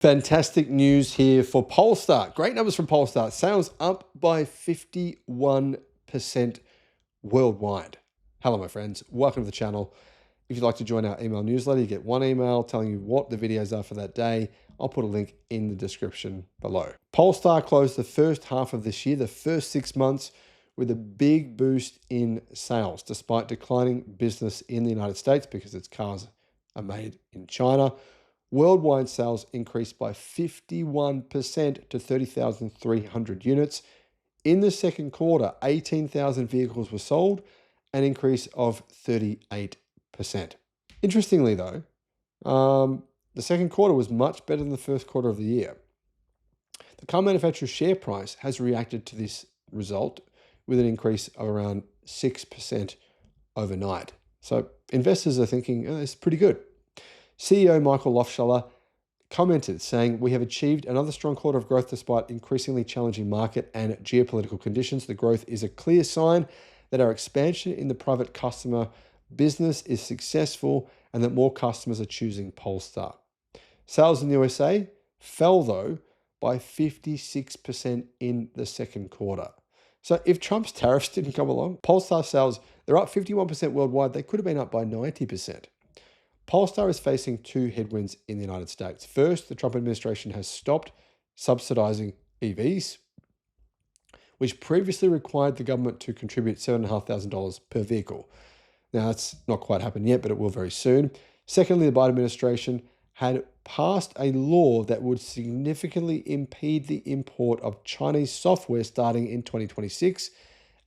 Fantastic news here for Polestar. Great numbers from Polestar. Sales up by 51% worldwide. Hello, my friends. Welcome to the channel. If you'd like to join our email newsletter, you get one email telling you what the videos are for that day. I'll put a link in the description below. Polestar closed the first half of this year, the first 6 months, with a big boost in sales, despite declining business in the United States because its cars are made in China. Worldwide sales increased by 51% to 30,300 units. In the second quarter, 18,000 vehicles were sold, an increase of 38%. Interestingly, though, the second quarter was much better than the first quarter of the year. The car manufacturer's share price has reacted to this result with an increase of around 6% overnight. So investors are thinking, oh, it's pretty good. CEO Michael Lofshaller commented saying, "We have achieved another strong quarter of growth despite increasingly challenging market and geopolitical conditions. The growth is a clear sign that our expansion in the private customer business is successful and that more customers are choosing Polestar." Sales in the USA fell, though, by 56% in the second quarter. So if Trump's tariffs didn't come along, Polestar sales, they're up 51% worldwide. They could have been up by 90%. Polestar is facing two headwinds in the United States. First, the Trump administration has stopped subsidizing EVs, which previously required the government to contribute $7,500 per vehicle. Now, that's not quite happened yet, but it will very soon. Secondly, the Biden administration had passed a law that would significantly impede the import of Chinese software starting in 2026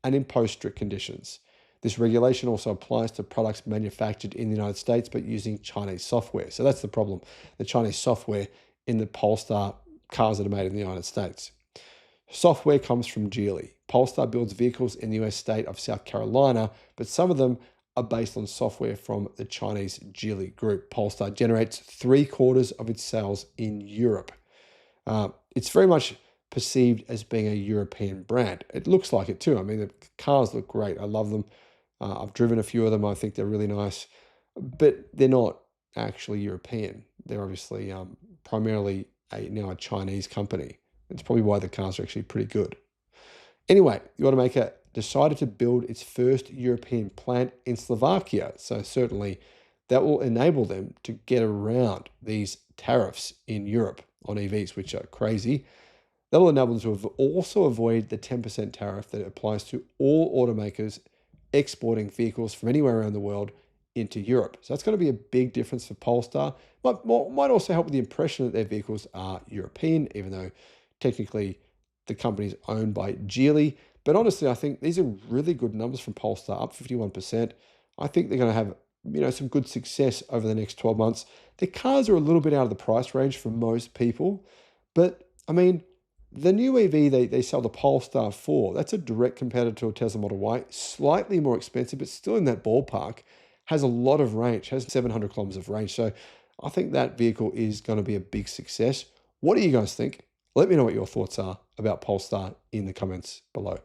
and impose strict conditions. This regulation also applies to products manufactured in the United States but using Chinese software. So that's the problem, the Chinese software in the Polestar cars that are made in the United States. Software comes from Geely. Polestar builds vehicles in the US state of South Carolina, but some of them are based on software from the Chinese Geely group. Polestar generates 3/4 of its sales in Europe. It's very much perceived as being a European brand. It looks like it too. I mean, the cars look great. I love them. I've driven a few of them. I think they're really nice, but they're not actually European. They're obviously primarily now a Chinese company. It's probably why the cars are actually pretty good. Anyway, the automaker decided to build its first European plant in Slovakia. So certainly that will enable them to get around these tariffs in Europe on EVs, which are crazy. That will enable them to also avoid the 10% tariff that applies to all automakers exporting vehicles from anywhere around the world into Europe. So that's going to be a big difference for Polestar. Might also help with the impression that their vehicles are European, even though technically the company is owned by Geely. But honestly, I think these are really good numbers from Polestar, up 51%. I think they're going to have some good success over the next 12 months. The cars are a little bit out of the price range for most people, but I mean, the new EV they sell the Polestar for, that's a direct competitor to a Tesla Model Y, slightly more expensive, but still in that ballpark, has a lot of range, has 700 kilometers of range. So I think that vehicle is going to be a big success. What do you guys think? Let me know what your thoughts are about Polestar in the comments below.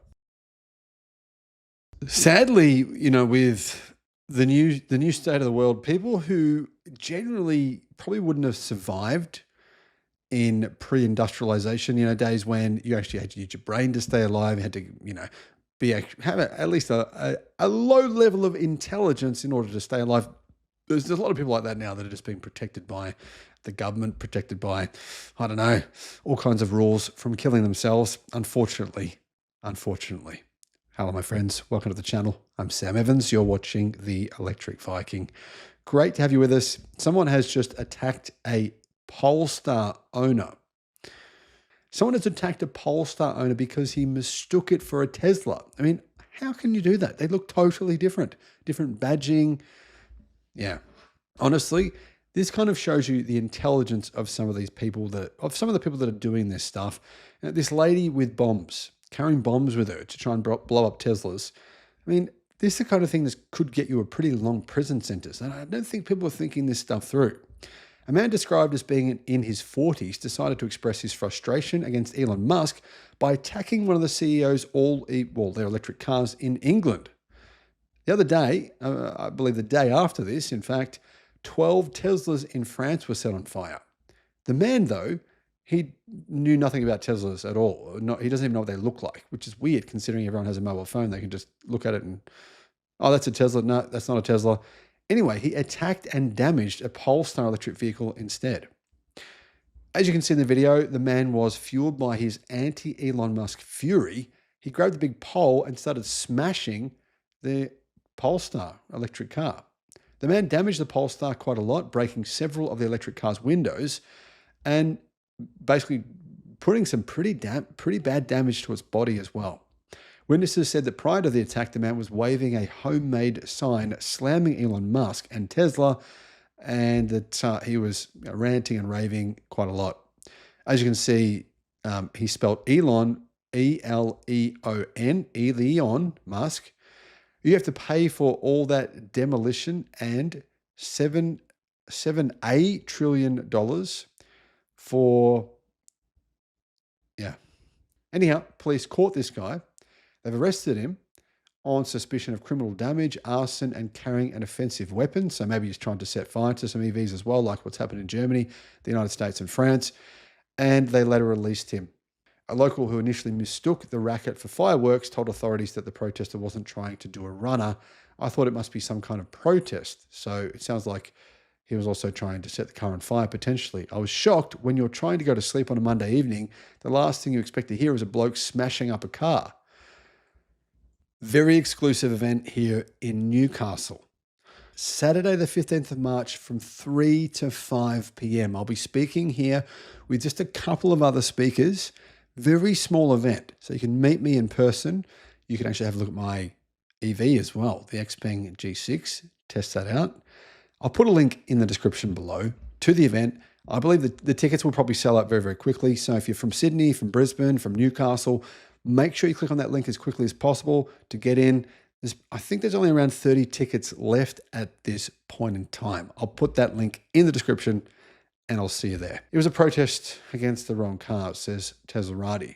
Sadly, with the new state of the world, people who generally probably wouldn't have survived in pre-industrialization, days when you actually had to use your brain to stay alive, you had to, have at least a low level of intelligence in order to stay alive. There's a lot of people like that now that are just being protected by the government, protected by, I don't know, all kinds of rules from killing themselves. Unfortunately. Hello, my friends. Welcome to the channel. I'm Sam Evans. You're watching the Electric Viking. Great to have you with us. Someone has just attacked a Polestar owner. Someone has attacked a Polestar owner because he mistook it for a Tesla. I mean, how can you do that? They look totally different. Different badging. Yeah. Honestly, this kind of shows you the intelligence of some of the people that are doing this stuff. This lady with bombs, carrying bombs with her to try and blow up Teslas. I mean, this is the kind of thing that could get you a pretty long prison sentence. And I don't think people are thinking this stuff through. A man described as being in his 40s decided to express his frustration against Elon Musk by attacking one of the CEO's their electric cars in England. The other day, I believe the day after this, in fact, 12 Teslas in France were set on fire. The man, though, he knew nothing about Teslas at all. He doesn't even know what they look like, which is weird considering everyone has a mobile phone. They can just look at it and, oh, that's a Tesla. No, that's not a Tesla. Anyway, he attacked and damaged a Polestar electric vehicle instead. As you can see in the video, the man was fueled by his anti-Elon Musk fury. He grabbed the big pole and started smashing the Polestar electric car. The man damaged the Polestar quite a lot, breaking several of the electric car's windows and basically putting some pretty bad damage to its body as well. Witnesses said that prior to the attack, the man was waving a homemade sign slamming Elon Musk and Tesla, and that he was ranting and raving quite a lot. As you can see, he spelled Elon, E-L-E-O-N, Elon Musk. You have to pay for all that demolition and $7 trillion for, yeah. Anyhow, police caught this guy. They've arrested him on suspicion of criminal damage, arson, and carrying an offensive weapon. So maybe he's trying to set fire to some EVs as well, like what's happened in Germany, the United States, and France. And they later released him. A local who initially mistook the racket for fireworks told authorities that the protester wasn't trying to do a runner. I thought it must be some kind of protest. So it sounds like he was also trying to set the car on fire potentially. I was shocked when you're trying to go to sleep on a Monday evening, the last thing you expect to hear is a bloke smashing up a car. Very exclusive event here in Newcastle. Saturday the 15th of March from 3 to 5 p.m. I'll be speaking here with just a couple of other speakers. Very small event. So you can meet me in person. You can actually have a look at my EV as well, the Xpeng G6. Test that out. I'll put a link in the description below to the event. I believe that the tickets will probably sell out very, very quickly. So if you're from Sydney, from Brisbane, from Newcastle, make sure you click on that link as quickly as possible to get in. I think there's only around 30 tickets left at this point in time. I'll put that link in the description and I'll see you there. It was a protest against the wrong car, says Teslarati.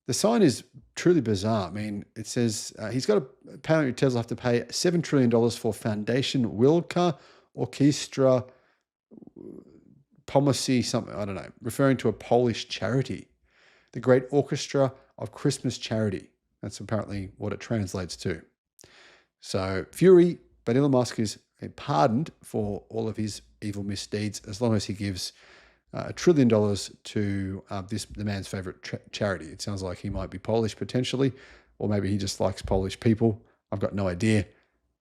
The sign is truly bizarre. I mean, it says apparently Tesla have to pay $7 trillion for Foundation Wilka Orchestra Pomocy something, I don't know, referring to a Polish charity. The Great Orchestra of Christmas Charity. That's apparently what it translates to. So fury, but Elon Musk is pardoned for all of his evil misdeeds as long as he gives $1 trillion to the man's favorite charity. It sounds like he might be Polish potentially, or maybe he just likes Polish people. I've got no idea.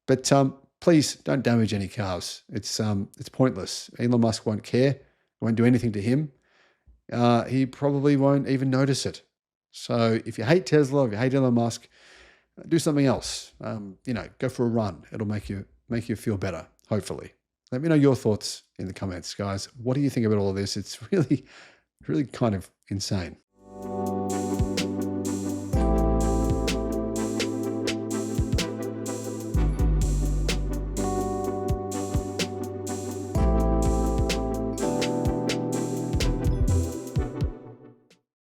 But please don't damage any cars. It's pointless. Elon Musk won't care. It won't do anything to him. He probably won't even notice it. So if you hate Tesla, if you hate Elon Musk, do something else. Go for a run. It'll make you feel better, hopefully. Let me know your thoughts in the comments, guys. What do you think about all of this? It's really, really kind of insane.